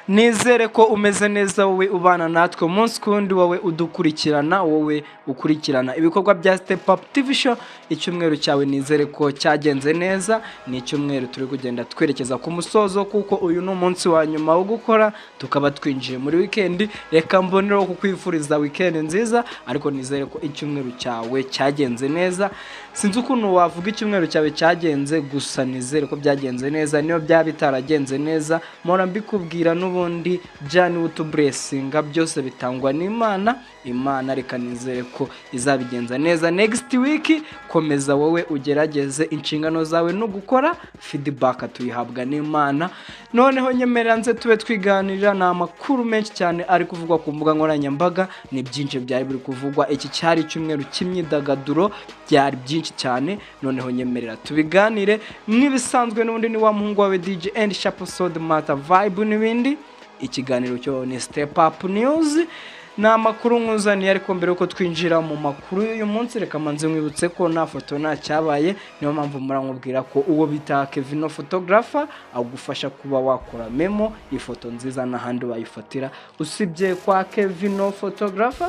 Nizere ko umeze neza wowe ubana natwe umunsi kundi wowe udukurikirana wowe ukurikirana ibikorwa bya Step Up TV show. Icyumweru cyawe nizere ko cyagenze neza, ni icyumweru turi kugenda twerekeza ku musozo kuko uyu ni umunsi wa nyuma wo gukora tukaba twinjiye muri weekend. Reka mbonero kukwifuriza weekend nziza, ariko nizere ko icyumweru cyawe cyagenze neza. Sinzi ukuntu wavuga icyumweru cyawe cyagenze, gusa nizere ko byagenze neza. Niyo byaba bitaragenze neza mpora mbikubwira n'ubundi jani utublessinga byose bitangwa n'Imana. Imana reka nizere ko izabigenza neza next week. Komeza wowe ugerageze, inshingano zawe no gukora, feedback tuyihabwa n'Imana. Noneho nyemerera nze tube twiganirira na makuru menshi cyane ari kuvugwa ku mbuga nkoranyambaga. Ni byinshi byari biri kuvugwa, iki cyari cyumweru cy'imyidagaduro, byari byinshi cyane. Noneho nyemerera tubiganire nk'ibisanzwe, n'undi ni wa muhungu wawe DJ and Sharp Sound Matter Vibe n'ibindi. Ikiganiro cyo ni Step Up News, na makuru nkuzaniye. Ariko mbere uko twinjira mu makuru y'uyu munsi, reka manze mwibutse ko nta foto nta cyabaye. Niyo mpamvu murankubwira ko uwo bita Kevin photographer agufasha kuba wakora memo ifoto nziza n'ahandi wayifatira usibye kwa Kevin photographer.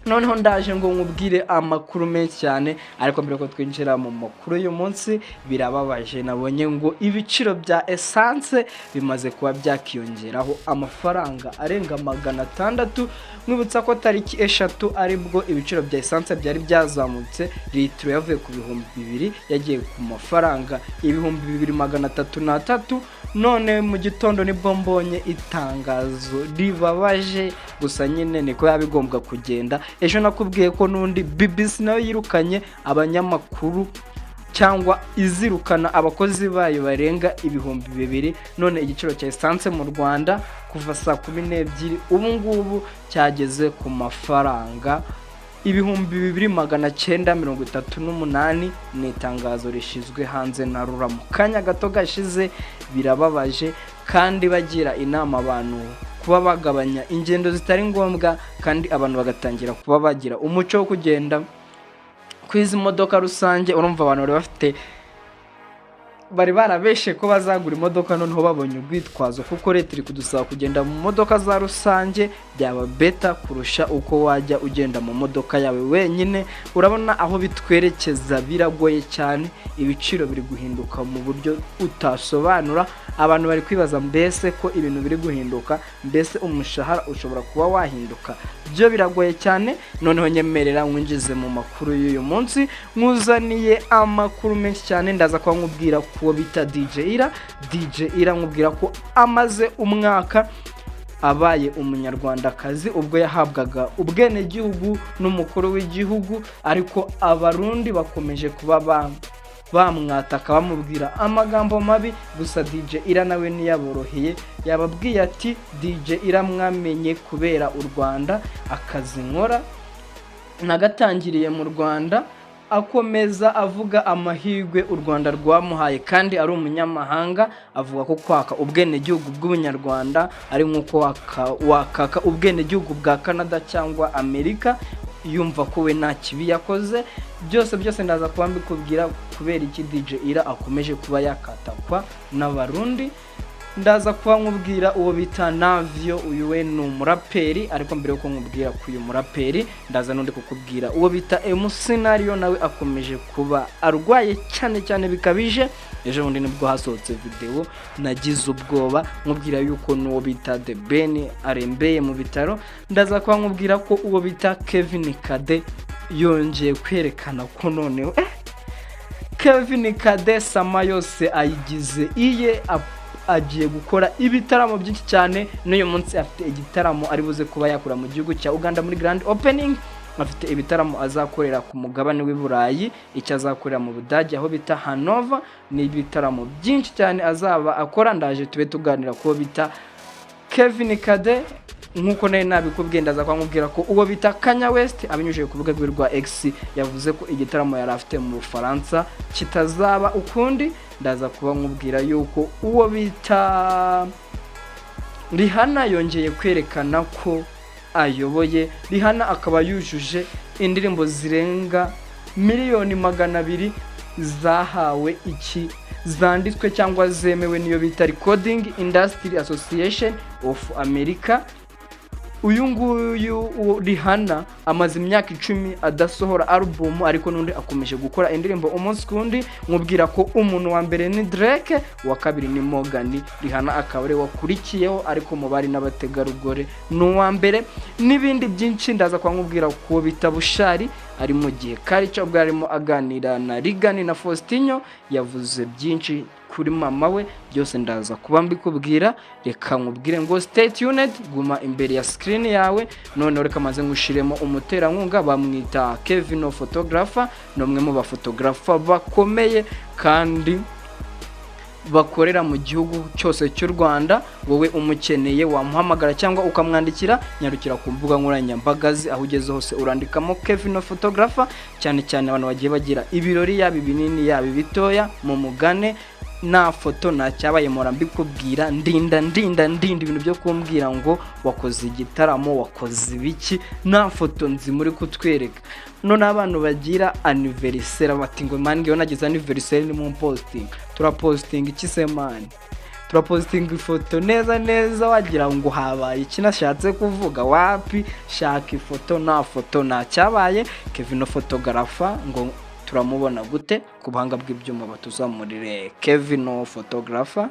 Noneho ndaje ngo nkubwire amakuru menshi cyane, ariko mbere ko twinjira mu makuru y'uyu munsi birababaje. Nabonye ngo ibiciro bya essence bimaze kuba byakiyongeraho amafaranga arenga 600. Mwibutsa ko tariki 3 aribwo ibiciro bya essence byari byazamutse, litiro yavuye ku 2000 yagiye ku mafaranga 2303. None mu gitondo nibwo mbonye itangazo ribabaje, gusa nyine niko yabigombwa kugenda. Ejo nakubwiye ko nundi BBC nayo yirukanye abanyamakuru cyangwa izirukana abakozi bayo barenga 2000. None igiciro cya essence mu Rwanda kuva saa 12 ubu ngubu cyageze ku mafaranga 2938. Ni itangazo rishizwe hanze na Rura mu kanya gato gashize. Birababaje kandi bagira inama abantu kuba bagabanya ingendo zitari ngombwa, kandi abantu bagatangira kuba bagira umuco wo kugenda kwiza imodoka rusange. Urumva abantu bari barabeshe ko bazagura imodoka, noneho babonye ubwitwazo kuko leta iri kudusaba kugenda mu modoka za rusange. Byaba beta kurusha uko wajya ugenda mu modoka yawe wenyine. Urabona aho bitwerekeza biragoye cyane, ibiciro biri guhinduka mu buryo utasobanura. Abantu bari kwibaza mbese ko ibintu biri guhinduka, mbese umushahara ushobora kuba wahinduka? Byo biragoye cyane. Noneho nyemerera mwinjize mu makuru y'uyu munsi. Nkuzaniye amakuru menshi cyane, ndaza kwa nkubwira ko bita DJ Ira nkubwira ko amaze umwaka abaye umunyarwandakazi ubwo yahabwaga ubwenegihugu n'umukuru w'igihugu, ariko abarundi bakomeje kuba bamwataka bamubwira amagambo mabi. Gusa DJ Ira nawe ntiyaboroheye, yababwiye ati DJ Ira mwamenye kubera u Rwanda, akazi nkora nagatangiriye mu Rwanda. Akomeza avuga amahirwe u Rwanda rwamuhaye kandi ari umunyamahanga. Avuga ko kwaka ubwenegihugu bw'ubunyarwanda ari nkuko wakaka ubwenegihugu bwa Canada cyangwa Amerika. Yumva ko we nta kibi yakoze. Byose ndaza kuba mbikubwira kubera iki DJ Ira akomeje kuba yakatakwa n'abarundi. Ndaza kuba nkubwira uwo bita Navio, uyu we ni umuraperi, ariko mbere yuko nkubwira ku uyu muraperi ndaza nundi kukubwira uwo bita Scenario, nawe akomeje kuba arwaye cyane bikabije. Ejo bundi nibwo hasohotse video nagize ubwoba nkubwira yuko n'uwo bita The Ben arembeye mu bitaro. Ndaza kuba nkubwira ko uwo bita Kevin Kade yongeye kwerekana ko noneho Kevin Kade sama yose ayigize iye, agiye gukora ibitaramo byinshi cyane. N'uyu munsi afite igitaramo ari buze kuba yakura mu gihugu cya Uganda muri grand opening. Afite ibitaramo azakorera ku mugabane w'i Burayi, icyo azakorera mu Budage aho bita Hanover. Ni ibitaramo byinshi cyane azaba akora. Ndaje tube tuganira ko bita Kevin Kade. Nkuko nari nabikubwiye, ndaza kwamubwira ko uwo bita Kanye West abinyujije ku rubuga rwe rwa X yavuze ko igitaramo yari afite mu Bufaransa kitazaba ukundi. Ndaza kuba nkubwira yuko uwo bita Rihanna yongeye kwerekana ko ayoboye. Rihanna akaba yujuje indirimbo zirenga 200,000 zahawe zanditswe cyangwa zemewe niyo bita Recording Industry Association of America. Uyu nguyu Rihanna amaze imyaka 10 adasohora album, ariko nundi akomeje gukora indirimbo umunsi kundi. Nkubwira ko umuntu wa mbere ni Drake, wa kabiri ni Morgan, Rihanna akaba ari wakurikiyeho, ariko mu bari n'abategarugori n'uwa mbere. N'ibindi byinshi ndaza kwa nkubwira ko bitabushari ari mu gihe Karica ubwo arimo aganira na Rigani na Faustinho, yavuze byinshi kuri mama we, byose ndaza kuba mbikubwira. Reka nkubwire ngo stay tuned, guma imbere ya screen yawe. None reka maze ngushiremo umuterankunga, bamwita Kevin photographer, nomwe mu baphotographer bakomeye kandi bakorera mu gihugu cyose cy'u Rwanda. Wowe umukeneye wamuhamagara cyangwa ukamwandikira, nyarukira ku mbuga nkoranyambaga aho ugeze hose urandikamo Kevin photographer. Cyane cyane abantu bagiye bagira ibirori, yaba binini yaba bitoya, mu mugane na foto na cyabaye mora mbikubwira ndinda ibintu byo kumbwira ngo wakoze igitaramo, wakoze ibiki, na foto nzi muri kutwereka. None abantu bagira anniversaire bati ngo man ngiyo nagize anniversaire ni mu posting. Turaposting iki se man? Turaposting ifoto neza wagira ngo habaye iki nashatse kuvuga. Wapi, shaka ifoto na cyabaye. Kevin photographer ngo turamubona gute? Ku buhanga bw'ibyuma batuzamurire Kevin photographer.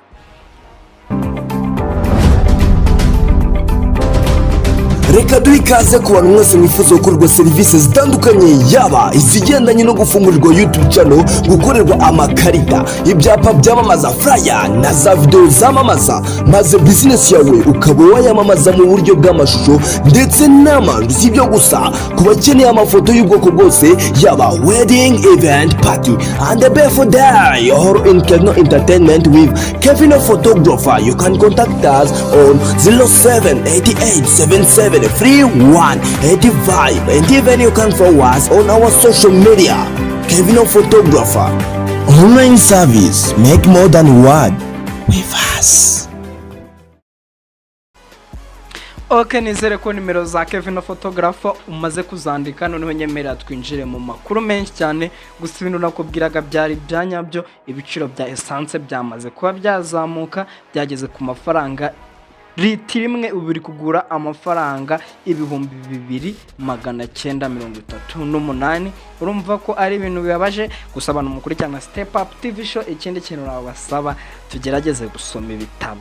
Reka duhe ikaze ku bantu mwese mwifuza gukorerwa serivisi zitandukanye, yaba izigendanye no gufungurirwa YouTube channel, gukorerwa amakarita, ibyapa byamamaza, flyer na za video zamamaza, maze business yawe ukaba wayamamaza mu buryo bw'amashusho ndetse n'amajwi. Si ibyo gusa, ku bakeneye amafoto y'ubwoko bwose, yaba wedding, event, party and a birthday or in entertainment with Kevin photographer, you can contact us on 0788773185, and even you can follow us on our social media. Kevin photographer, online service, make more than word with us. Okay, nizere ko nimero za Kevin photographer umaze kuzandika. Noneho nyemerera twinjire mu makuru menshi cyane. Gusa ibintu nakubwiraga byari byanyabyo, ibiciro bya essence byamaze kuba byazamuka, byageze ku mafaranga litiro imwe ubiri kugura amafaranga 2938. Urumva ko ari ibintu bibabaje. Gusa abantu mukuri cyangwa Step Up TV show, ikindi kintu nabasaba tugerageze gusoma ibitabo,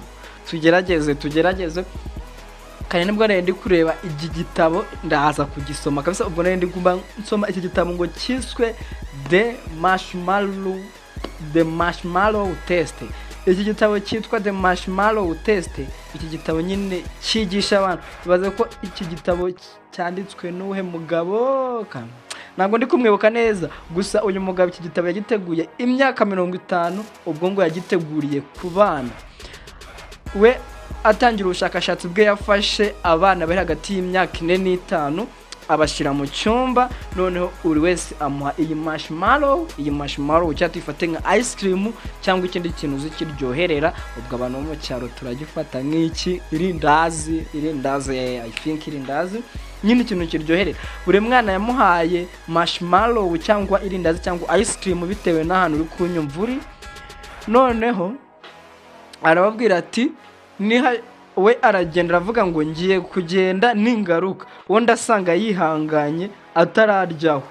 tugerageze kandi nibwo ndi kureba iki gitabo ndaza kugisoma kabisa. Ubwo ndi kumba nsoma iki gitabo ngo kiswe The Marshmallow Test. Iki gitabo cyitwa The Marshmallow Test. Iki gitabo nyine cyigisha abantu. Bibaze ko iki gitabo cyanditswe n'uhe mugabo kandi ntabwo ndi kumwibuka neza. Gusa uyu mugabo iki gitabo yagiteguye imyaka 50, ubwo ngo yagiteguriye ku bana. We atangira ubushakashatsi bwe yafashe abana bari hagati y'imyaka 4 n'5, abashira mu cyumba. Noneho uri wese amuha iyi marshmallow cyatwifate nka ice cream cyangwa ikindi kintu zikiryoherera. Ubwo abantu bo mu cyaro turagifata nk'iki, irindazi, I think irindazi nyine ikintu kiryoherera. Buri mwana yamuhaye marshmallow cyangwa irindazi cyangwa ice cream bitewe n'ahantu uri kunyumvuri. Noneho arababwira ati we aragenda aravuga ngo ngiye kugenda ningaruka. Uwo ndasanga yihanganye atararyaho,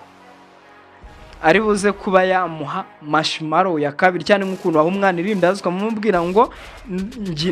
ari buze kuba yamuha marshmallow ya kabiri. Cyane nk'ukuntu aho umwana irindazi ukamubwira ngo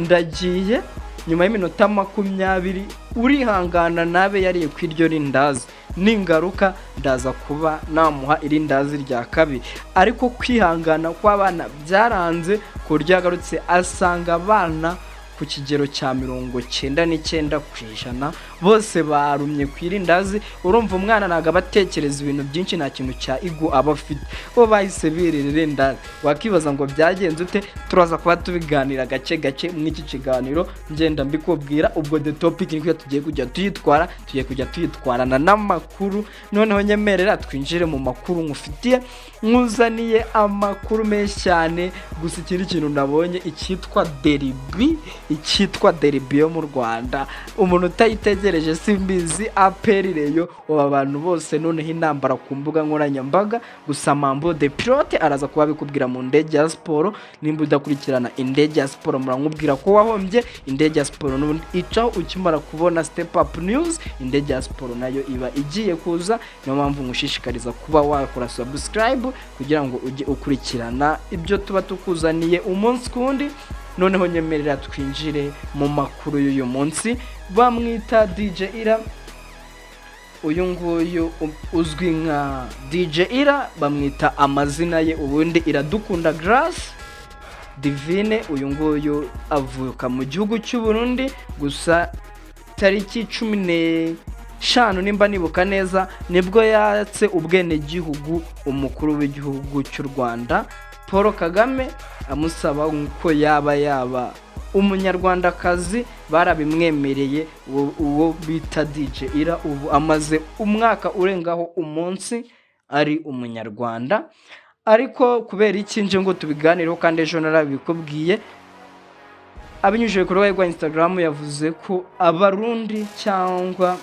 ndagiye, nyuma y'iminota 20 urihangana nabe yariye kwiryo rindazi, ningaruka ndaza kuba namuha irindazi rya kabiri. Ariko kwihangana kw'abana byaranze, kurya agarutse asanga abana ku kigero cya 99% bose barumye kwirindazi. Urumva umwana naga batekereza ibintu byinshi, nta kintu cya ego abafite, bo bahise birira indazi. Wakibaza ngo byagenze ute? Turaza kuba tubiganira gace mw'iki kiganiro ngenda mbikubwira. Ubwo the topic ni ko tugiye kujya tuyitwarana n'amakuru. Noneho nyemerera twinjire mu makuru nkufitiye, nkuzaniye amakuru menshi cyane. Gusa ikindi kintu nabonye icyitwa derby yo mu Rwanda, umuntu utayitege dutegereje simbizi aperi reyo aba bantu bose noneho intambara ku mbuga nkoranyambaga. Gusa Mambo de Pilote araza kuba bikubwira mu ndege ya siporo. Nimba udakurikirana indege ya siporo muramubwira ko wahombye. Indege ya siporo n'ubundi icaho ukimara kubona Step Up News, indege ya siporo nayo iba igiye kuza. Niyo mpamvu ngushishikariza kuba wakora subscribe kugira ngo ujye ukurikirana ibyo tuba tukuzaniye umunsi kundi. Noneho nyemerera twinjire mu makuru y'uyu munsi. Bamwita DJ Ira, uyu nguyu uzwi nka DJ Ira, bamwita amazina ye ubundi Iradukunda Grace Divine. Uyu nguyu avuka mu gihugu cy'u Burundi, gusa tariki 15 nimba nibuka neza nibwo yatse ubwenegihugu umukuru w'igihugu cy'u Rwanda Paul Kagame, amusaba ko yaba umunyarwandakazi. Barabimwemereye. Uwo bita DJ Ira ubu amaze umwaka urengaho umunsi ari umunyarwanda. Ariko kubera iki nje ngo tubiganireho kandi ejo narabikubwiye, abinyujije ku rubuga rwa Instagram yavuze ko Abarundi cyangwa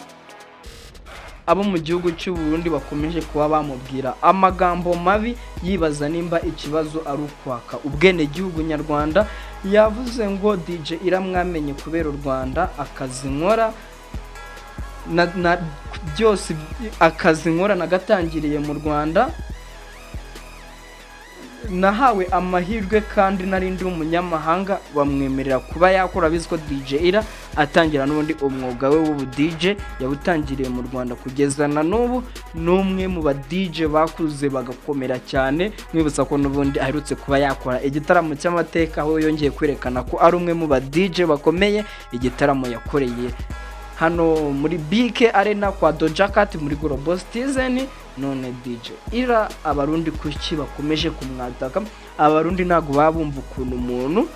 abo mu gihugu cy'u Burundi bakomeje kuba bamubwira amagambo mabi, yibaza nimba ikibazo ari ukwaka ubwenegihugu nyarwanda. Yavuze ngo DJ Ira mwamenye kubera u Rwanda, akazi nkora na byose, akazi nkora nagatangiriye mu Rwanda, nahawe amahirwe kandi narindi umunyamahanga. Bamwemerera kuba yakora. Biziko DJ Ira atangira n'ubundi umwuga we w'ubu DJ yawutangiriye mu Rwanda kugeza na n'ubu. N'umwe mu ba DJ bakuze bagakomera cyane. Mwibutsa ko n'ubundi aherutse kuba yakora igitaramo cy'amateka, aho yongeye kwerekana ko ari umwe mu ba DJ bakomeye. Igitaramo yakoreye hano muri BK Arena kwa Doja Cat muri Global Citizen. None DJ Ira Abarundi kuki bakomeje kumwataka? Abarundi ntago babumva ukuntu umuntu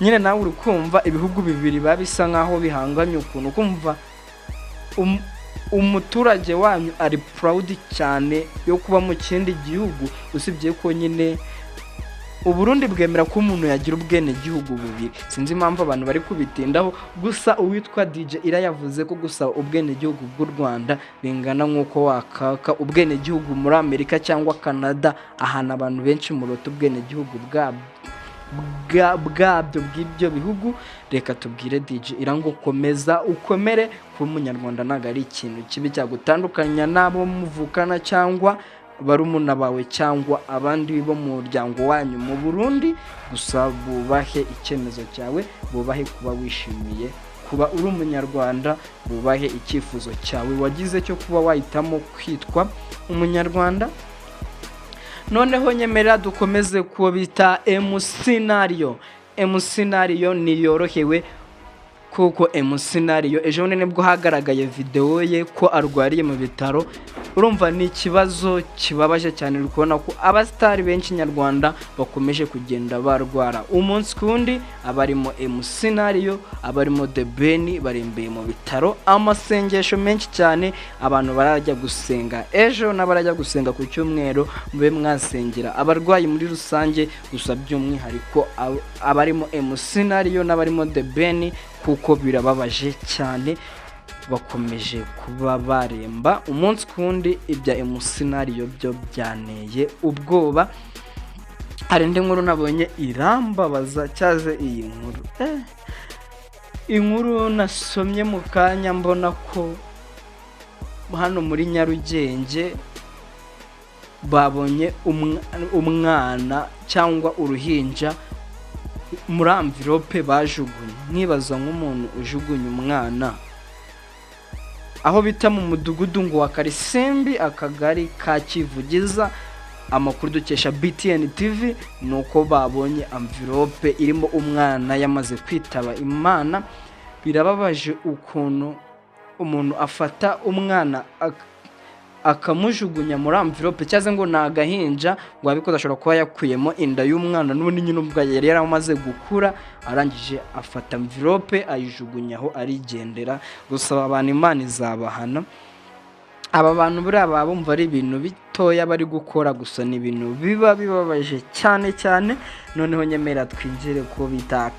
nyine nawe uri kumva ibihugu bibiri babisa nkaho bihanganye, ukuntu kumva umuturage wanyu ari proud cyane yo kuba mu kindi gihugu, usibye ko nyine Uburundi bwemera ko umuntu yagira ubwenegihugu bubiri. Sinzi impamvu abantu bari kubitindaho. Gusa uwitwa DJ Ira yavuze ko gusa ubwenegihugu bw'u Rwanda bingana nk'uko wakaka ubwenegihugu muri Amerika cyangwa Canada, ahantu abantu benshi murota ubwenegihugu bwabyo bw'ibyo bihugu. Reka tubwire DJ Ira ngo komeza ukomere, kuba umunyarwanda ntago ari ikintu kibi cyagutandukanya nabo muvukana cyangwa barumuna bawe cyangwa abandi bo mu muryango wanyu mu Burundi. Gusa bubahe icyemezo cyawe, bubahe kuba wishimiye kuba uri umunyarwanda, bubahe icyifuzo cyawe wagize cyo kuba wahitamo kwitwa umunyarwanda. Noneho nyemerera dukomeze kuba bita MC Nario Niyorohewe, kuko MC Nario ejo nibwo hagaragaye video ye ko arwariye mu bitaro. Urumva ni ikibazo kibabaje cyane, uri kubona ko abastari benshi nyarwanda bakomeje kugenda barwara umunsi kundi. Abarimo MC Nario, abarimo The Ben barembeye mu bitaro, amasengesho menshi cyane. Abantu barajya gusenga ejo n'abarajya gusenga ku cyumweru, mube mwasengera abarwayi muri rusange. Gusa by'umwihariko abarimo MC Nario n'abarimo The Ben, kuko birababaje cyane, bakomeje kuba baremba umunsi kundi. Ibya MC Nario byo byaneye ubwoba. Hari indi nkuru nabonye irambabaza cyaze iyi nkuru. Inkuru nasomye mu kanya mbona ko hano muri Nyarugenge babonye umwana cyangwa uruhinja muri envelope bajugunye. Nkibaza nk'umuntu ujugunye umwana aho bita mu mudugudu ngo wa Karisimbi, akagari ka Kivugiza. Amakuru dukesha BTN TV nuko babonye envelope irimo umwana yamaze kwitaba Imana. Birababaje ukuntu umuntu afata umwana akamujugunya muri envelope, cyaze ngo nagahinja ngo abikoze ashobora kuba yakuyemo inda y'umwana n'ubundi nyine ubwo yari yaramaze gukura, arangije afata envelope ayijugunyaho arigendera. Gusa abantu Imana izabahana. Aba bantu buri aba bumva ari ibintu bitoya bari gukora, gusa ni ibintu bibabaje cyane cyane. Noneho nyemera twinjire ko bita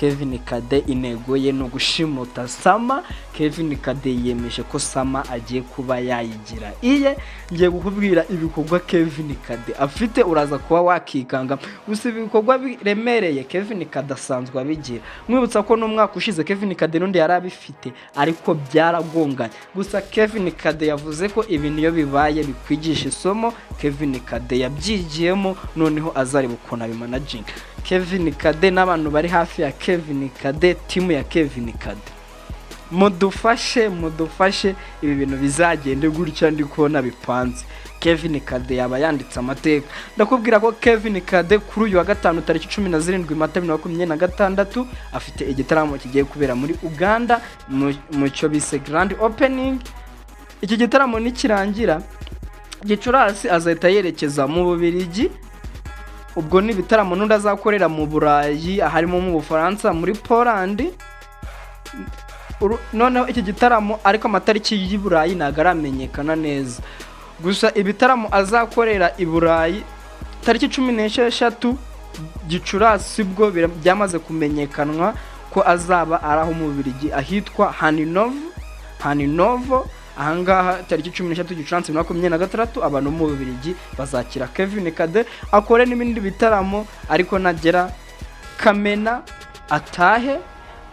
Kevin Kade intego ye no gushimuta Sama. Kevin Kade yemeje ko Sama agiye kuba yayigira iye. Ngiye gukubwira ibikorwa Kevin Kade afite, uraza kuba wakikanga. Gusa ibikorwa biremereye Kevin Kade asanzwe abigira. Mwibutsa ko n'umwaka ushize Kevin Kade n'undi yari abifite ariko byaragonganye. Gusa Kevin Kade yavuze ko ibintu iyo bibaye bikwigisha isomo. Kevin Kade yabyigiyemo, noneho azareba ukuntu abimanaging. Kevin Kade n'abantu bari hafi ya Kevin Kade, timu ya Kevin Kade, mudufashe ibi bintu bizagende gutya ndi kubona bipanze. Kevin Kade yaba yanditse amateka. Ndakubwira ko Kevin Kade kuri uyu wa gatanu tariki 17 Mata 2026 afite igitaramo kigiye kubera muri Uganda mu cyo bise Grand Opening. Iki gitaramo nikirangira Gicurasi azahita yerekeza mu Bubiligi. Ubwo ni bitaramo n'undi azakorera mu Burayi, harimo mu Bufaransa, muri Poland. Noneho iki gitaramo ariko amatariki y'I Burayi nagaramenyekana neza. Gusa ibitaramo azakorera I Burayi tariki 16 Gicurasi bwo byamaze kumenyekanwa ko azaba araho mu Bubiligi ahitwa Haninovo. Ahangaha tariki 16 Gicurasi 2026 abantu mu Bubiligi bazakira Kevin Kade akore n'ibindi bitaramo, ariko nagera Kamena atahe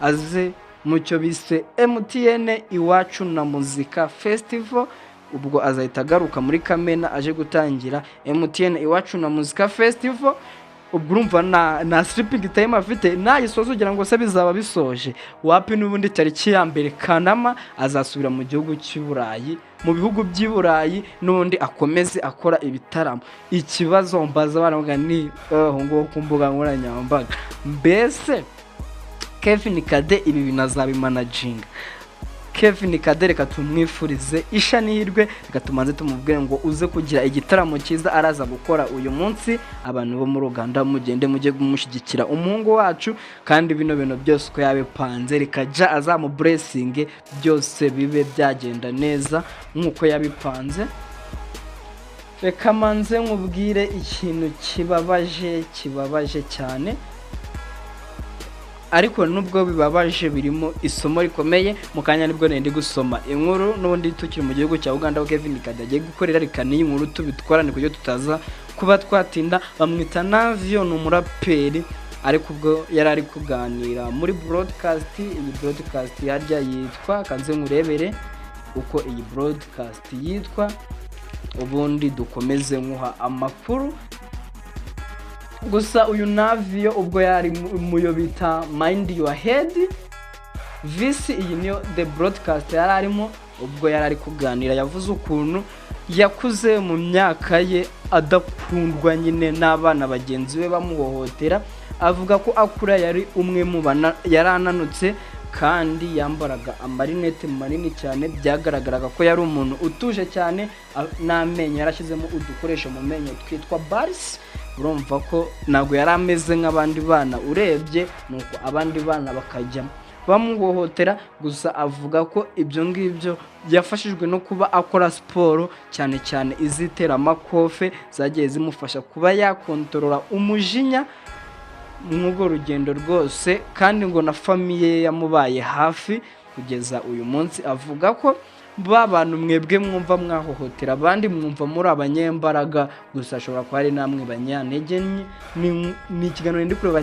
aze mu cyo bise MTN Iwacu na Muzika Festival. Ubwo azahita agaruka muri Kamena aje gutangira MTN Iwacu na Muzika Festival. Ubwo urumva na sleeping time afite nayisoza ugira ngo se bizaba bisoje. Wapi n'ubundi tariki ya mbere Kanama azasubira mu gihugu cy'I Burayi, mu bihugu by'I Burayi n'ubundi akomeze akora ibitaramo. Ikibazo mbaza baravuga ni ngo ku mbuga nkoranyambaga, mbese Kevin Kade ibi binazabimanaging. Kevin Kade reka tumwifurize isha n'ihirwe, reka tumanze tumubwire ngo uze kugira igitaramo cyiza araza gukora uyu munsi. Abantu bo mu Uganda mugende mujye gumushyigikira umuhungu wacu, kandi bino bintu byose ko yabipanze rikaja azamu blessing byose bibe byagenda neza nkuko yabipanze. Reka manze nkubwire ikintu kibabaje cyane, ariko nubwo bibabaje birimo isomo rikomeye. Mu kanya nibwo ndi gusoma inkuru n'ubundi tukiri mu gihugu cya Uganda aho Kevin Kade agiye gukorera rikaniye inkuru tubitwarane kuko tutaza kuba twatinda. Bamwita Navio, ni umuraperi, ariko ubwo yari ari kuganira muri broadcast. Iyi broadcast yarya yitwa kanze ngurebere uko iyi broadcast yitwa, ubundi dukomeze nkuha amakuru. Gusa uyu Navio ubwo yari muyo bita Mind Your Head visi, iyi niyo the broadcast yari arimo. Ubwo yari ari kuganira yavuze ukuntu yakuze mu myaka ye adakundwa nyine n'abana bagenzi be bamuhohotera. Avuga ko akura yari umwe mu bana yarananutse kandi yambaraga amarinete manini cyane, byagaragaraga ko yari umuntu utuje cyane, n'amenyo yarashyizemo udukoresho mu menyo twitwa bars. Urumva ko nago yari ameze nk'abandi bana urebye, nuko abandi bana bakajya bamuhohotera. Gusa avuga ko ibyo ngibyo yafashijwe no kuba akora siporo, cyane cyane izitera amakofe zagiye zimufasha kuba yakontorora umujinya mw'urwo rugendo rwose, kandi ngo na famiye yamubaye hafi kugeza uyu munsi. Avuga ko bantu mwebwe mwumva mwahohotera abandi mwumva muri abanyembaraga, gusa ashobora kuba ari namwe banyantege. Ni ikiganiro ndi kureba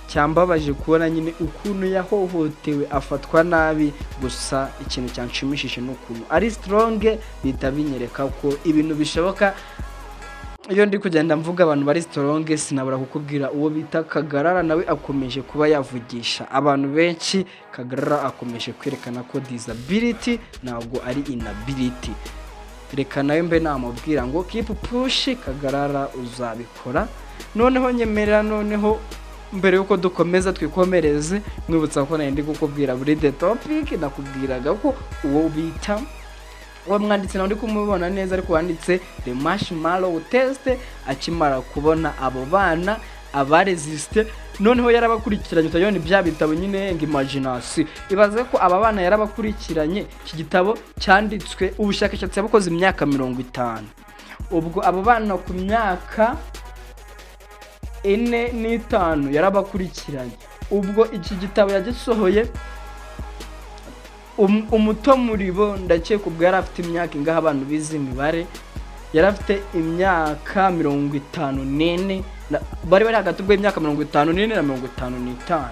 cyambabaje kubona nyine ukuntu yahohotewe afatwa nabi. Gusa ikintu cyanshimishije n'ukuntu ari strong, bita binyereka ko ibintu bishoboka. Iyo ndi kugenda mvuga abantu bari strong, sinabura kukubwira uwo bita Kagarara, nawe akomeje kuba yavugisha abantu benshi. Kagarara akomeje kwerekana ko disability ntabwo ari inability. Reka nawe mbe namubwira ngo keep push, Kagarara uzabikora. Noneho nyemerera, noneho mbere yuko dukomeza twikomereze, mwibutsa ko ndi kukubwira buri the topic. Nakubwiraga ko uwo bita uwo mwanditse nawe ndi kumubona neza, ariko wanditse the marshmallow test akimara kubona abo bana abaresiste. Noneho yarabakurikiranye utayone bya bitabo nyine imagination. Ibaze ko aba bana yarabakurikiranye. Iki gitabo cyanditswe ubushakashatsi yabukoze imyaka 50. Ubwo abo bana ku myaka 45 yarabakurikiranye. Ubwo iki gitabo yagisohoye umuto muri bo ndakeka ubwo yari afite imyaka ingaha abantu bizi imibare, yari afite imyaka 54, bari hagati y'imyaka 54 na 55.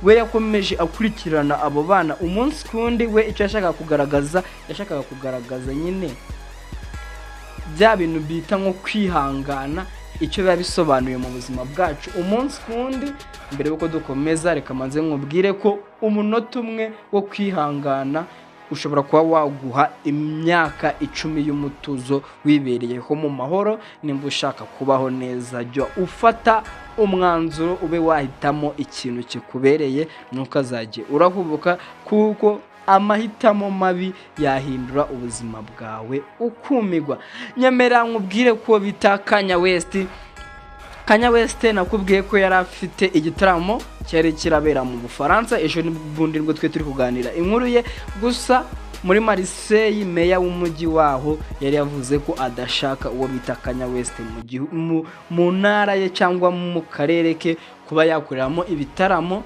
We yakomeje akurikirana abo bana umunsi kundi. We icyo yashakaga kugaragaza nyine bya bintu bita nko kwihangana, icyo biba bisobanuye mu buzima bwacu umunsi kundi. Mbere yuko dukomeza, reka manze nkubwire ko umunota umwe wo kwihangana ushobora kuba waguha imyaka 10 y'umutuzo wibereyeho mu mahoro. Nimba ushaka kubaho neza, jya ufata umwanzuro ube wahitamo ikintu kikubereye, ntukazajye urahubuka, kuko amahitamo mabi yahindura ubuzima bwawe ukumigwa. Nyemera nkubwire ko bita Kanye West nakubwiye ko yari afite igitaramo cyari kirabera mu Bufaransa. Ejo n'ubundi nibwo twe turi kuganira inkuru ye. Gusa muri Marseille, meya w'umujyi waho yari yavuze ko adashaka uwo bita Kanye West mu ntara ye cyangwa mu karere ke kuba yakoreramo ibitaramo.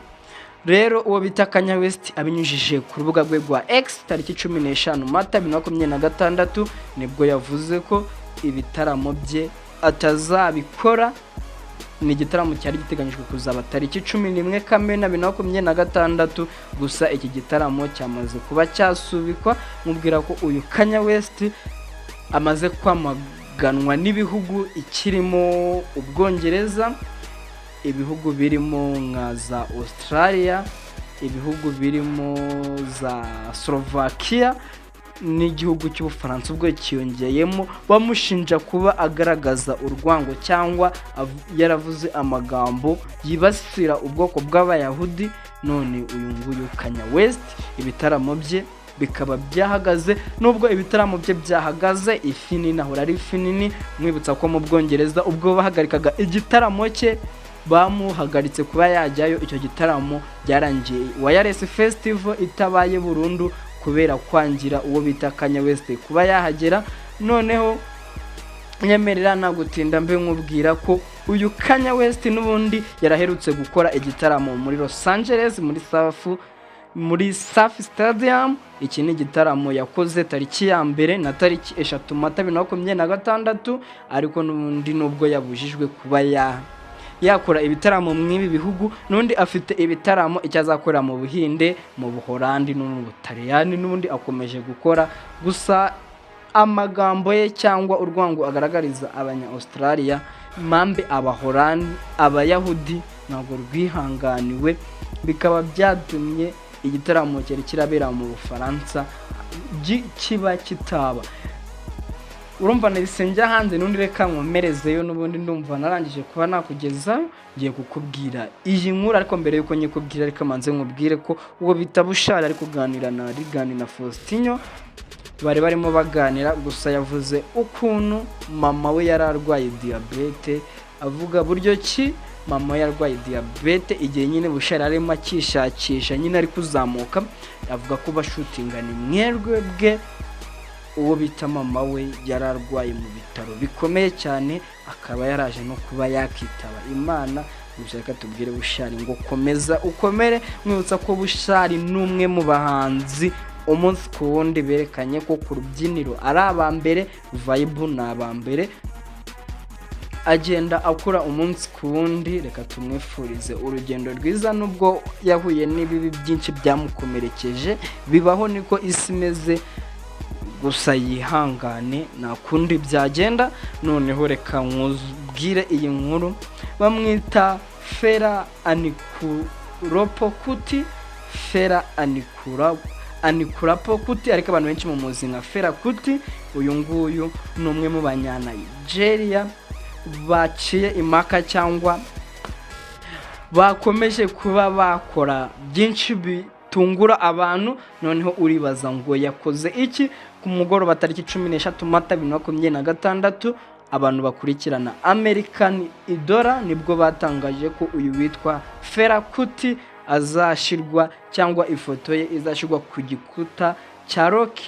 Rero uwo bita Kanye West abinyujije ku rubuga rwe rwa X tariki 15 Mata 2026 nibwo yavuze ko ibitaramo bye atazabikora. Ni igitaramo cyari giteganyijwe kuzaba tariki 11 Kamena 2026. Gusa iki gitaramo cyamaze kuba cyasubikwa. Mubwira ko uyu Kanye West amaze kwamaganwa n'ibihugu ikirimo Ubwongereza, ibihugu birimo nka za Australia, ibihugu birimo za Slovakia n'igihugu cy'Ubufaransa. Ubwo kiyongeyemo bamushinja kuba agaragaza urwango cyangwa yaravuze amagambo yibasira ubwoko bw'Abayahudi. None uyu nguyu Kanye West ibitaramo bye bikaba byahagaze. Nubwo ibitaramo bye byahagaze, ifinini ahora ari ifinini. Mwibutsa ko mu Bwongereza ubwo bahagarikaga igitaramo cye bamuhagaritse kuba yajyayo. Icyo gitaramo byarangiye Wireless Festival itabaye burundu kubera kwangira uwo bita Kanye West kuba yahagera. Noneho nyemerera nagutinda mbe nkubwira ko uyu Kanye West n'ubundi yaraherutse gukora igitaramo muri Los Angeles muri Surf Stadium. Iki ni igitaramo yakoze tariki ya mbere na tariki 3 Mata 2026, ariko n'ubundi nubwo yabujijwe kuba yakora ibitaramo mw'ibi bihugu, nundi afite ibitaramo icyazakora mu Buhinde, mu Buholandi no mu Butaliyani. Nubundi akomeje gukora. Gusa amagambo ye cyangwa urwango agaragariza abanya-Australia, mambe Abaholandi, Abayahudi ntabwo rwihanganiwe. Bikaba byatumye igitaramo cyari kirabera mu Bufaransa kiba kitaba. Urumva nabisenja hanze nundi reka nkomerezeyo. N'ubundi ndumva narangije kuba nakugeza, ngiye kukubwira iyi nkuru. Ariko mbere yuko nyikubwira, reka manze nkubwire ko uwo bita Bushari ari kuganira na Rigani na Faustinho. Bari barimo baganira. Gusa yavuze ukuntu mama we yararwaye diabete, avuga buryo ki mama yarwaye diabete igihe nyine Bushari arimo akishakisha nyine ari kuzamuka. Avuga ko bashutinga ni mwerwe bwe uwo bita mama we yararwaye mu bitaro bikomeye cyane, akaba yaraje no kuba yakitaba Imana. Gushaka tubwire Bushari ngo komeza ukomere. Mwibutsa ko Bushari n'umwe mu bahanzi umunsi ku wundi berekanye ko ku rubyiniro ari abambere, vibe n'abambere, agenda akora umunsi ku wundi. Reka tumwifurize urugendo rwiza. Nubwo yahuye n'ibibi byinshi byamukomerekeje, bibaho niko isi imeze. Gusa yihangane nta kundi byagenda. Noneho reka nkubwire iyi nkuru. Bamwita Fera Anikurapokuti, Fera Anikurapokuti, ariko abantu benshi mu muzi nka Fera Kuti. Uyu nguyu ni umwe mu banya-Nigeria baciye imaka cyangwa bakomeje kuba bakora byinshi bitungura abantu. Noneho uribaza ngo yakoze iki? Ku mugoroba tariki 13 Mata 2026 abantu bakurikirana American Idol nibwo batangaje ko uyu witwa Fera Kuti azashirwa cyangwa ifoto ye izashirwa ku gikuta cya Rock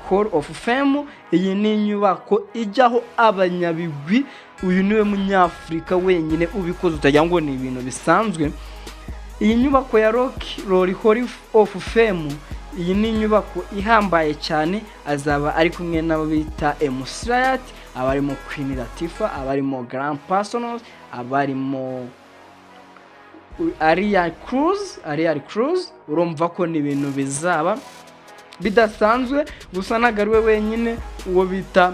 Hall of Fame. Iyi ni inyubako ijyaho abanyabigwi uyu niwe munyafurika wenyine ubikoze utagira ngo ni ibintu bisanzwe. Iyi nyubako ya Rock Hall of Fame, iyi ni inyubako ihambaye cyane, azaba ari kumwe n'abo bita MC Riot, abarimo Queen Latifah, abarimo Grand Personals, abarimo Ariel Cruz. Urumva ko ni ibintu bizaba bidasanzwe. Gusa nagariwe wenyine uwo bita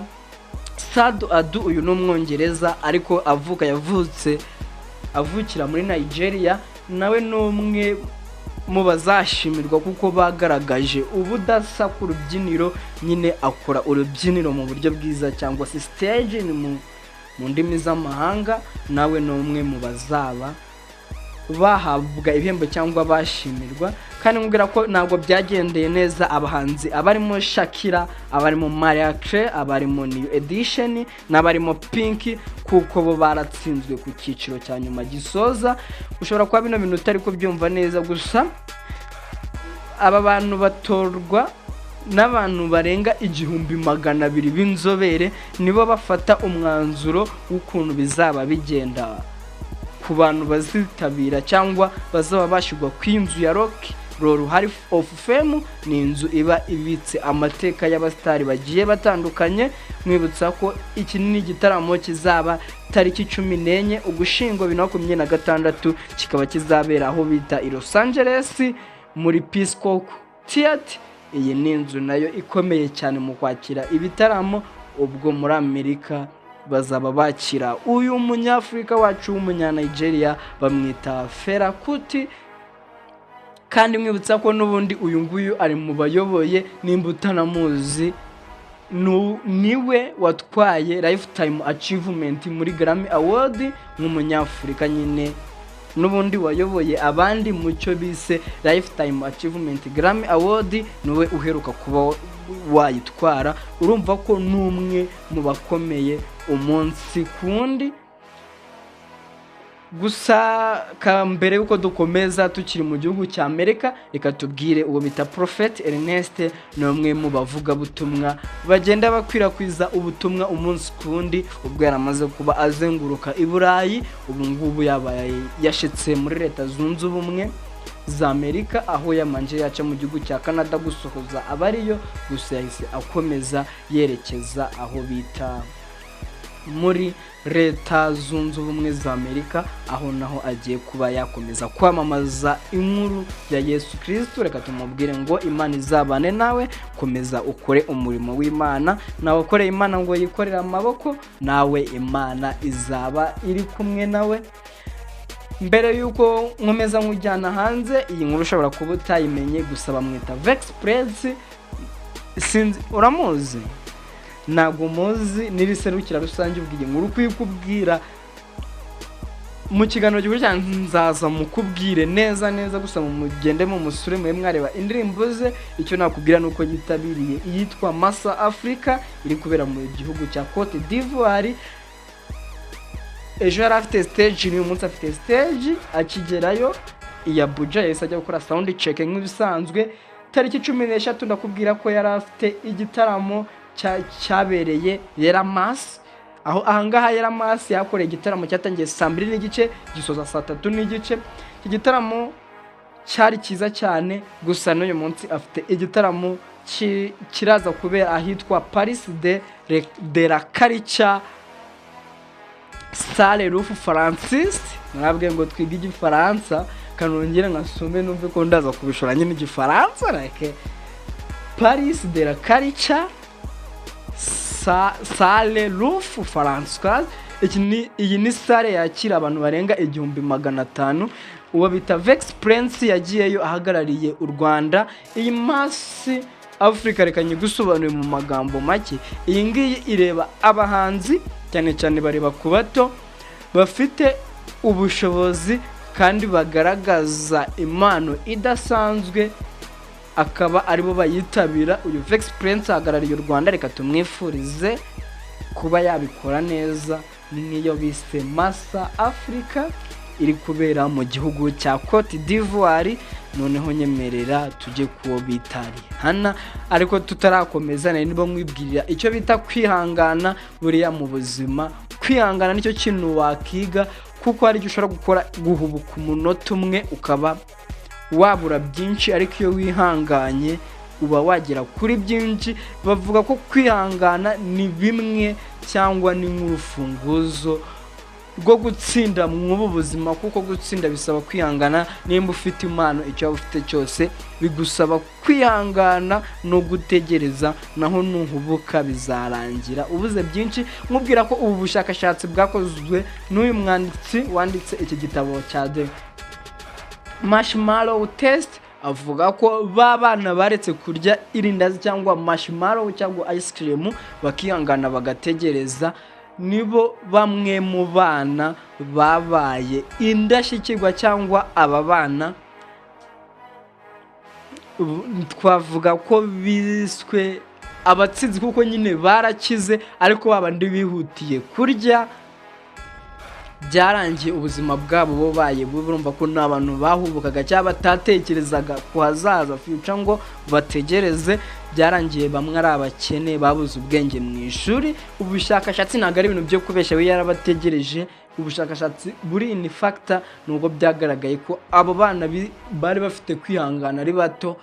Sadu Adu, uyu no mwongereza ariko avukira muri Nigeria, nawe numwe mu bazashimirwa kuko bagaragaje ubudasa ku rubyiniro. Nyine akora urubyiniro mu buryo bwiza cyangwa se stage ni mu ndimi z'amahanga. Nawe numwe mu bazaba bahabwa ibihembo cyangwa bashimirwa. Kandi nkubwira ko ntabwo byagendeye neza abahanzi abarimo Shakira, abarimo Mariah Carey, abarimo New Edition n'abarimo Pink, kuko bo baratsinzwe ku cyiciro cya nyuma gisoza. Ushobora kuba bino bintu utari kubyumva neza, gusa aba bantu batorwa n'abantu barenga 200,000 b'inzobere, nibo bafata umwanzuro w'ukuntu bizaba bigenda ku bantu bazitabira cyangwa bazaba bashyirwa ku inzu ya Rock Hall of Fame. Ni inzu iba ibitse amateka y'abastari bagiye batandukanye. Mwibutsa ko iki ni igitaramo kizaba tariki 14 Ugushyingo 2026, kikaba kizabera aho bita i Los Angeles muri Peace Corps Theater. Iyi ni inzu nayo ikomeye cyane mu kwakira ibitaramo. Ubwo muri Amerika bazaba bakira uyu munyafurika wacu w'umunyanigeria bamwita Fela Kuti. Kandi mwibutsa ko n'ubundi uyu nguyu ari mu bayoboye, nimba utanamuzi, niwe watwaye Lifetime Achievement muri Grammy Award nk'umunyafurika nyine, n'ubundi wayoboye abandi mu cyo bise Lifetime Achievement Grammy Award, niwe uheruka kuba wayitwara. Urumva ko n'umwe mu bakomeye umunsi kundi. Gusa mbere yuko dukomeza tukiri mu gihugu cya Amerika, reka tubwire uwo bita Prophet Ernest, n'umwe mu bavuga butumwa bagenda bakwirakwiza ubutumwa umunsi kundi. Ubwo yaramaze kuba azenguruka i Burayi, ubu ngubu yabaye yashitse muri Leta Zunze Ubumwe za Amerika, aho yamanje yaca mu gihugu cya Canada gusohoza abariyo. Gusa yahise akomeza yerekeza aho bita muri Leta Zunze Ubumwe za Amerika, aho naho agiye kuba yakomeza kwamamaza inkuru ya Yesu Kristo. Reka tumubwire ngo Imana izabane nawe, komeza ukore umurimo w'Imana. Nawe ukore Imana ngo yikorera amaboko, nawe Imana izaba iri kumwe nawe. Mbere yuko nkomeza nkujyana hanze, iyi nkuru ushobora kuba utayimenye, gusa bamwita Vex Prince. Sinzi uramuzi? Ntabwo muzi, niriserukira rusange ubwiye nkuru kwikubwira mu kiganiro gikurikira. Nzaza mukubwire neza, gusa mu mugende mu musure mwe mwareba indirimbo ze. Icyo nakubwira nuko yitabiriye iyitwa Massa Africa, iri kubera mu gihugu cya Cote d'Ivoire. Ejo yari afite stage, uyu munsi afite stage. Akigerayo iya Abuja yahise ajya gukora sound check nk'ibisanzwe. Tariki 13 ndakubwira ko yari afite igitaramo cyabereye Yeramas, aho ahangaha Yeramas yakoreye igitaramo cyatangiye saa 2:30 gisoza saa 3:30. Iki gitaramo cyari cyiza cyane. Gusa n'uyu munsi afite igitaramo kiraza kubera ahitwa Paris de la Culture Salle Ruf Francis. Narabwiye ngo twige igifaransa, kanongera nkasome numve ko ndaza kubishora nyine igifaransa. Like Paris de la Culture Salle Ruf Francis. Iyi ni sale yakira abantu barenga 1500. Uwo bita Vex Prince yagiyeyo ahagarariye u Rwanda. Iyi Mass Africa reka nyigusobanure mu magambo make. Iyi ngiyi ireba abahanzi cyane cyane bareba ku bato bafite ubushobozi kandi bagaragaza impano idasanzwe, akaba aribo bayitabira. Uyu Vex Prince ahagarariye u Rwanda, reka tumwifurize kuba yabikora neza. Niyo bise Massa Africa, iri kubera mu gihugu cya Cote d'Ivoire. Noneho nyemerera tujye kuwo bitari hana, ariko tutarakomeza nibo mwibwirira icyo bita kwihangana buriya mu buzima. kwihangana nicyo kintu wakiga, kuko hari igihe ushobora gukora guhubuka umunota umwe ukaba wabura byinshi, ariko iyo wihanganye uba wagera kuri byinshi. Bavuga ko kwihangana ni bimwe cyangwa ni nk'urufunguzo rwo gutsinda mu buzima, kuko gutsinda bisaba kwihangana. Nimba ufite impano, icyo waba ufite cyose bigusaba kwihangana no gutegereza, naho nuhubuka bizarangira ubuze byinshi. Nkubwira ko ubu bushakashatsi bwakozwe n'uyu mwanditsi wanditse iki gitabo cya The Marshmallow Test, avuga ko babana baretse kurya irindazi cyangwa marshmallow cyangwa ice cream bakihangana bagategereza, nibo bamwe mu bana babaye indashyikirwa, cyangwa aba bana twavuga ko biswe abatsinzi, kuko nyine barakize, ariko babandi bihutiye kurya byarangiye ubuzima bwabo bubaye bubi. Urumva ko n'abantu bahubukaga cyangwa batatekerezaga ku hazaza future ngo bategereze, byarangiye bamwe ari abakene babuze ubwenge mu ishuri. Ubushakashatsi ntabwo ari ibintu byo kubeshya we yarabategereje, ubushakashatsi buri in fact nubwo byagaragaye ko abo bana bari bafite kwihangana ari bato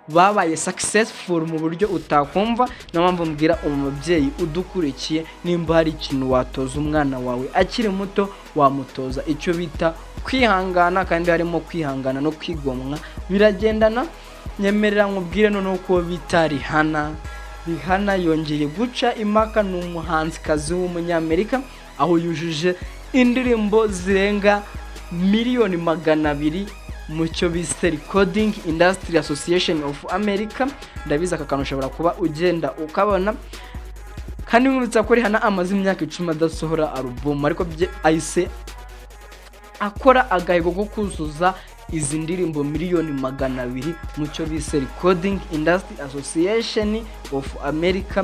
babaye successful mu buryo utakumva. Mpamvu mbwira umubyeyi udukurikiye, nimba hari ikintu watoza umwana wawe akiri muto, wamutoza icyo bita kwihangana, kandi harimo kwihangana no kwigomwa biragendana. Nyemerera nkubwire noneho ko bita Rihanna yongeye guca impaka. Ni umuhanzikazi w'umunyamerika, aho yujuje indirimbo zirenga 200,000 mu cyo bise Recording Industry Association of America. Ndabizi aka kantu ushobora kuba ugenda ukabona, kandi nkubitsa ko Rihanna amaze imyaka 10 adasohora album, ariko ahise akora agahigo ko kuzuza izi ndirimbo 200,000 mu cyo bise Recording Industry Association of America.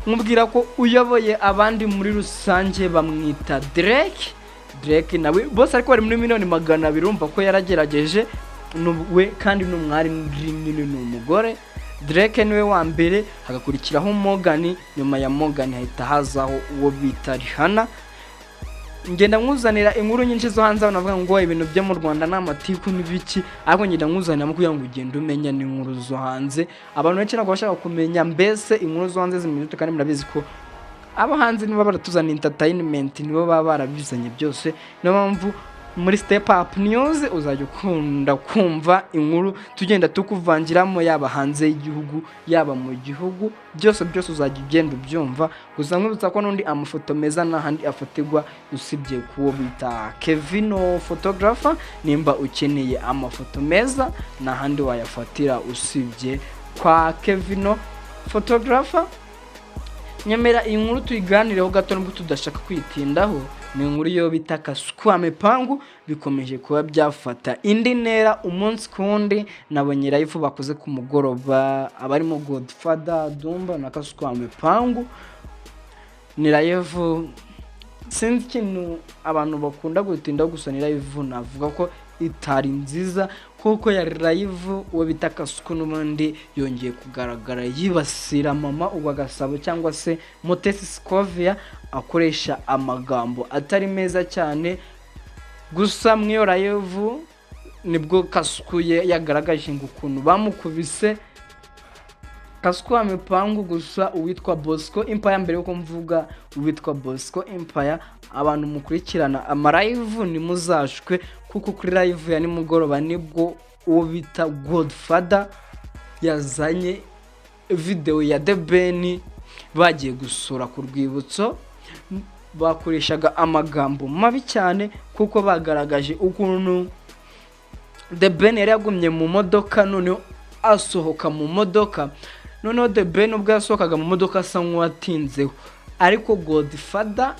Nkubwira ko uyoboye abandi muri rusange bamwita Drake nawe bose ariko bari muri 200,000. Urumva ko yaragerageje we, kandi n'umwari nyine n'umugore. Drake niwe wa mbere, hagakurikiraho Morgan, nyuma ya Morgan hahita hazaho uwo bita Rihanna. Ngenda nkuzanira inkuru nyinshi zo hanze, navuga ngo ibintu byo mu Rwanda n'amatiku n'ibiki, ariko ngenda nkuzanira kugira ngo ugende umenya n'inkuru zo hanze. Abantu benshi ntabwo bashaka kumenya mbese inkuru zo hanze z'iminota, kandi murabizi ko abo hanze nibo baratuzana entertainment, nibo baba barabizanye byose. Niyo mpamvu muri Step Up News uzajya ukunda kumva inkuru tugenda tukuvangiramo, yaba hanze y'igihugu yaba mu gihugu, byose uzajya ugenda ubyumva. Gusa nkubutsa ko n'undi amafoto meza n'ahandi afatirwa usibye kuwo bita Kevino photographer. Nimba ukeneye amafoto meza n'ahandi wayafatira usibye kwa Kevino photographer. Nyemera inkuru tuyiganireho gato nubwo tudashaka kwitindaho. Ni inkuru yo bita Kasuku amepangu bikomeje kuba byafata indi ntera umunsi kundi. Nabonye live bakoze ku mugoroba, abarimo Godfather Dumba na Kasuku amepangu. Ni live sinzi ikintu abantu bakunda gutinda, gusa ni live navuga ko itari nziza, kuko ya live uwo bita Kasuku n'ubundi yongeye kugaragara yibasira mama Uwagasabo cyangwa se Mutesi Scovia, akoresha amagambo atari meza cyane. Gusa mwiyo live nibwo Kasuku yagaragaje ngo ukuntu bamukubise. Kasuku amepangu gusa uwitwa Bosco Empire, mbere yuko mvuga uwitwa Bosco Empire, abantu mukurikirana ama live ni muzashwe, kuko kuri live ya nimugoroba nibwo uwo bita Godfather yazanye video ya The Ben bagiye gusura ku rwibutso. Bakoreshaga amagambo mabi cyane, kuko bagaragaje ukuntu The Ben yari yagumye mu modoka, none asohoka mu modoka. None The Ben ubwo yasohokaga mu modoka asa nk'uwatinzeho, ariko Godfather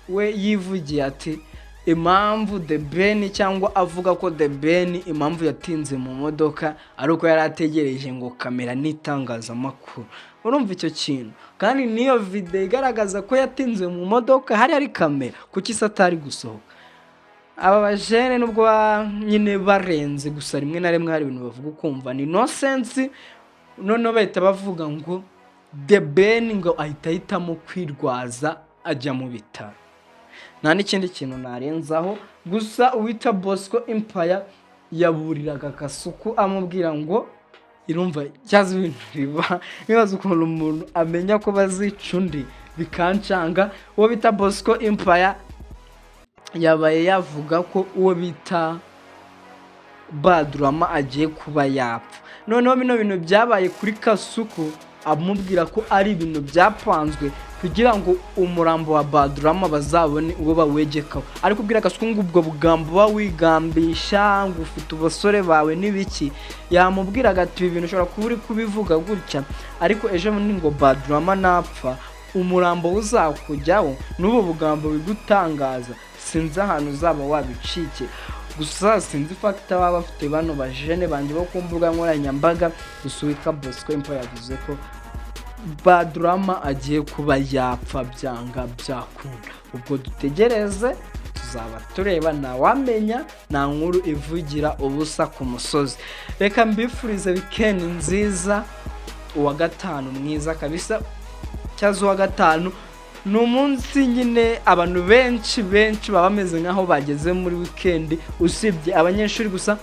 we yivugiye ati impamvu The Ben, cyangwa avuga ko The Ben impamvu yatinze mu modoka ariko yari ategereje ngo kamera n'itangazamakuru. Urumva icyo kintu? Kandi niyo video igaragaza ko yatinze mu modoka hari ari kamera, kuki satari gusohoka. Aba bajene nubwo nyine barenze, gusa rimwe na rimwe hari ibintu bavuga ukumva ni no sense. None bahita bavuga ngo The Ben ngo ahita hitamo kwirwaza ajya mu bitaro. nta n'ikindi kintu narenzaho. Gusa uwita Bosco Empire yaburiraga Kasuku amubwira ngo irumva cyaza ibintu biba nibaza ukuntu umuntu amenya ko bazica undi bikancanga. uwo bita Bosco Empire yabaye yavuga ko uwo bita Badrama agiye kuba yapfa. Noneho bino bintu byabaye kuri Kasuku amubwira ko ari ibintu byapanzwe kugira ngo umurambo wa Badrama bazabone uwo bawegekaho. Ariko kubwira Kasuku ngo ubwo bugambo bawigambisha ngo ufite ubasore bawe n'ibiki, yamubwiraga ati ibi bintu ushobora kuba uri kubivuga gutya, ariko ejo bundi ngo Badrama napfa umurambo uzakujyaho n'ubu bugambo bigutangaza, sinzi ahantu uzaba wabicike. Gusa sinzi factor baba bafite bano bajene banje bo kumbuga nkoranyambaga. Gusa witwa Bosco Empire yavuze ko Badrama agiye kuba yapfa byanga byakunda. Ubwo dutegereze tuzaba tureba, ntawamenya, nta nkuru ivugira ubusa ku musozi. Reka mbifurize weekend nziza, uwa gatanu mwiza kabisa. Cyazo uwa gatanu n'umunsi nyine abantu benshi baba bameze nkaho bageze muri weekend, usibye abanyeshuri gusa.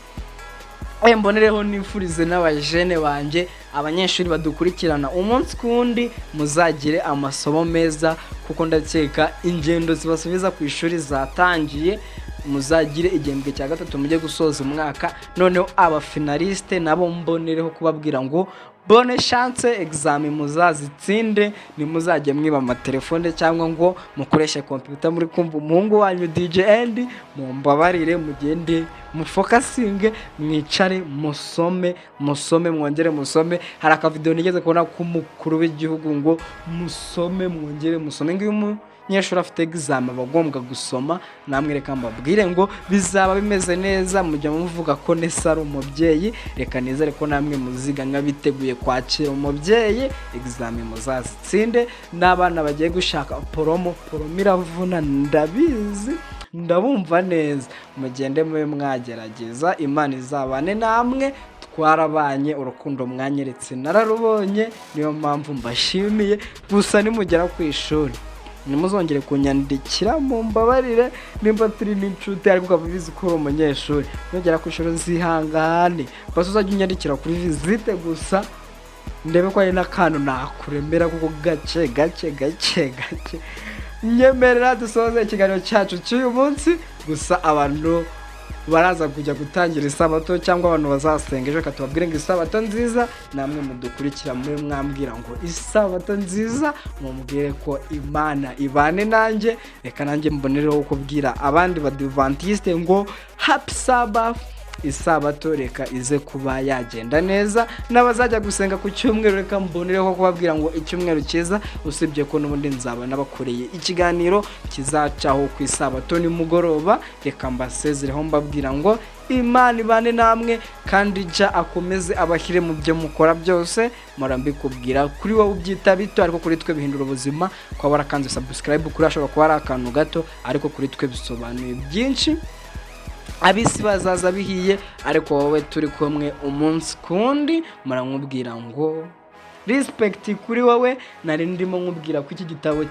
Mbonereho nifurize n'abajene banje, abanyeshuri badukurikirana umunsi kundi, muzagire amasomo meza kuko ndakeka ingendo zibasubiza ku ishuri zatangiye. Muzagire igihembwe cya gatatu mujye gusoza umwaka. Noneho aba finaliste nabo mbonereho kubabwira ngo bonne chance, examen muzazitsinde, nimuzajye mwiba amatelefone cyangwa ngo mukoreshe computer muri kumva umuhungu wanyu DJ Andy. Mumbabarire mugende mufokasinge, mwicare musome mwongere musome. Hari aka video nigeze kubona ku mukuru w'igihugu ngo musome mwongere musome, ngo nyeshuri afite examen bagombwa gusoma. Namwe reka mbabwire ngo bizaba bimeze neza, mujya muvuga ko nesa ari umubyeyi. Reka nizere ko namwe muziga nk'abiteguye kwakira umubyeyi, examen muzazitsinde. N'abana bagiye gushaka poromo iravuna, ndabizi ndabumva neza, mugende mube mwagerageza. Imana izabane namwe, twarabanye, urukundo mwanyeretse nararubonye, niyo mpamvu mbashimiye. Gusa nimugera ku ishuri nimuzongere kunyandikira, mumbabarire nimba turi n'inshuti ariko ukabizi ko uri umunyeshuri. Nugera ku ishuri nzihangane, basi uzajya unyandikira kuri visite gusa ndebe ko ari n'akantu nakuremera kuko gake nyemerera dusoze ikiganiro cyacu cy'uyu munsi. Gusa abantu baraza kujya gutangira isabato cyangwa abantu bazasenga ejo, katubabwire ngo isabato nziza. Namwe mudukurikira muri mwambwira ngo isabato nziza, mumubwire ko Imana ibane nanjye. Reka nanjye mbonereho kubwira abandi badivantiste ngo happy Sabbath. Isabato reka ize kuba yagenda neza. N'abazajya gusenga ku cyumweru reka mbonereho kubabwira ngo icyumweru cyiza, usibye ko n'ubundi nzaba nabakoreye ikiganiro kizacaho ku isabato nimugoroba. Reka mbasezereho mbabwira ngo Imana ibane namwe kandi ja akomeze abashyire mu byo mukora byose. Murambikubwira kuri wowe ubyita bito, ariko kuri twe bihindura ubuzima. Kwa barakanze subscribe kuri ashobora kuba ari akantu gato, ariko kuri twe bisobanuye byinshi. Abisi bazaza bihiye, ariko wowe turi kumwe umunsi kundi. Muramubwira ngo respect kuri wowe. Nari ndimo nkubwira ko iki gitabo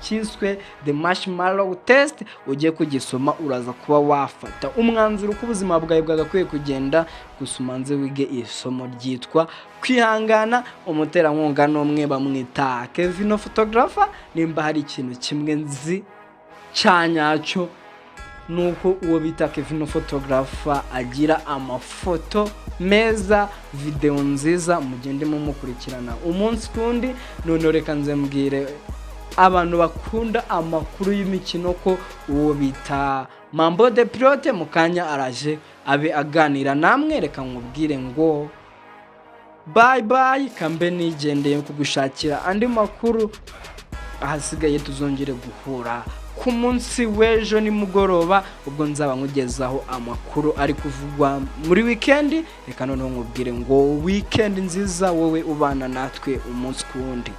cyiswe The Marshmallow Test ugiye kugisoma uraza kuba wafata umwanzuro ko ubuzima bwawe bwagakwiye kugenda. Gusa umanze wige isomo ryitwa kwihangana. Umuterankunga n'umwe bamwita Kevin Photographer. Nimba hari ikintu kimwe nzi cyanyacyo nuko uwo bita Kevin Photographer agira amafoto meza, video nziza. Mugende mumukurikirana umunsi kundi. None reka nzembwire abantu bakunda amakuru y'imikino ko uwo bita Mambo de Pilote mukanya araje abe aganira namwe. Reka nkubwire ngo bye kambe nigendeye kugushakira andi makuru. Ahasigaye tuzongere guhura ku munsi w'ejo nimugoroba, ubwo nzaba nkugezaho amakuru ari kuvugwa muri weekend. Reka noneho nkubwire ngo weekend nziza wowe ubana natwe umunsi kundi.